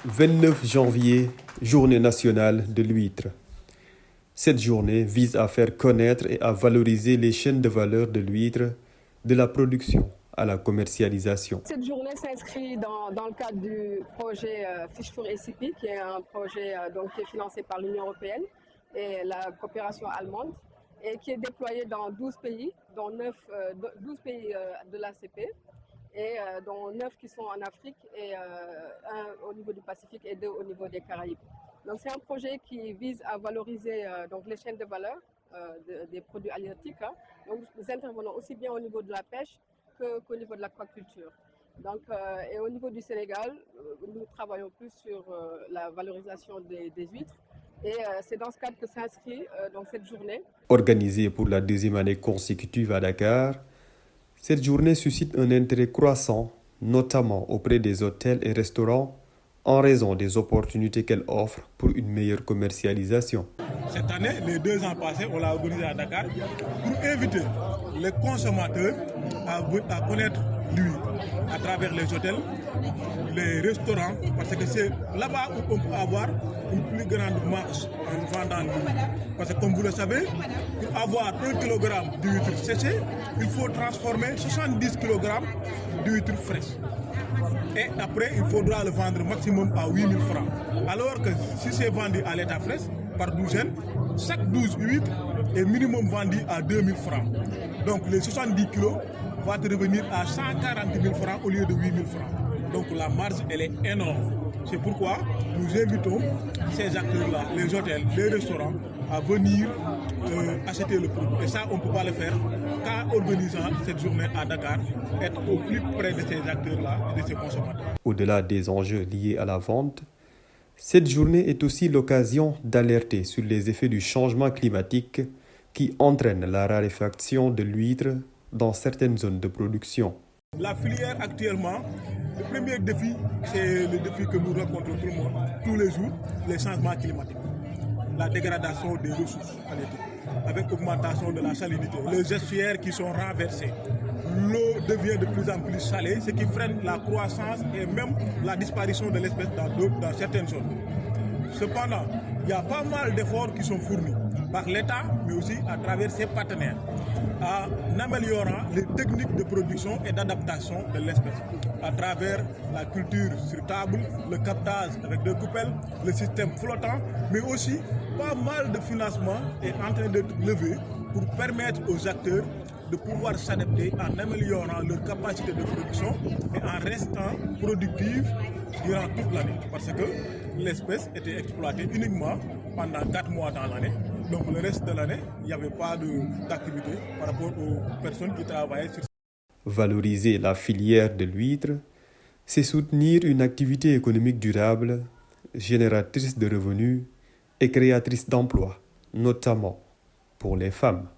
29 janvier, journée nationale de l'huître. Cette journée vise à faire connaître et à valoriser les chaînes de valeur de l'huître, de la production à la commercialisation. Cette journée s'inscrit dans le cadre du projet Fish for ACP, qui est un projet qui est financé par l'Union européenne et la coopération allemande, et qui est déployé dans 12 pays, dont 12 pays de l'ACP, et dont 9 qui sont en Afrique, et un au niveau du Pacifique et 2 au niveau des Caraïbes. Donc c'est un projet qui vise à valoriser les chaînes de valeur des produits halieutiques. Donc nous intervenons aussi bien au niveau de la pêche qu'au niveau de l'aquaculture. Donc, et au niveau du Sénégal, nous travaillons plus sur la valorisation des huîtres. Et c'est dans ce cadre que s'inscrit cette journée. Organisée pour la deuxième année consécutive à Dakar, cette journée suscite un intérêt croissant, notamment auprès des hôtels et restaurants, en raison des opportunités qu'elle offre pour une meilleure commercialisation. Cette année, les 2 ans passés, on l'a organisé à Dakar pour inviter les consommateurs à connaître l'huître à travers les hôtels, les restaurants, parce que c'est là-bas où on peut avoir une plus grande marge en vendant l'huître. Parce que comme vous le savez, pour avoir 1 kg d'huître séchée, il faut transformer 70 kg d'huître fraîche. Et après, il faudra le vendre maximum à 8 000 francs. Alors que si c'est vendu à l'état fraîche, par douzaine, chaque 12 huîtres est minimum vendu à 2 000 francs. Donc les 70 kilos vont te revenir à 140 000 francs au lieu de 8 000 francs. Donc la marge, elle est énorme. C'est pourquoi nous invitons ces acteurs-là, les hôtels, les restaurants, à venir acheter le produit. Et ça, on ne peut pas le faire qu'en organisant cette journée à Dakar, être au plus près de ces acteurs-là et de ces consommateurs. Au-delà des enjeux liés à la vente, cette journée est aussi l'occasion d'alerter sur les effets du changement climatique qui entraîne la raréfaction de l'huître dans certaines zones de production. La filière actuellement, le premier défi, c'est le défi que nous rencontrons tout le monde, tous les jours, les changements climatiques. La dégradation des ressources halieutiques, avec l'augmentation de la salinité, les estuaires qui sont renversés. L'eau devient de plus en plus salée, ce qui freine la croissance et même la disparition de l'espèce dans certaines zones. Cependant, il y a pas mal d'efforts qui sont fournis par l'État, mais aussi à travers ses partenaires, en améliorant les techniques de production et d'adaptation de l'espèce, à travers la culture sur table, le captage avec 2 coupelles, le système flottant, mais aussi pas mal de financement est en train d'être levé pour permettre aux acteurs de pouvoir s'adapter en améliorant leur capacité de production et en restant productive durant toute l'année. Parce que l'espèce était exploitée uniquement pendant 4 mois dans l'année. Donc le reste de l'année, il n'y avait pas d'activité par rapport aux personnes qui travaillaient sur. Valoriser la filière de l'huître, c'est soutenir une activité économique durable, génératrice de revenus et créatrice d'emplois, notamment pour les femmes.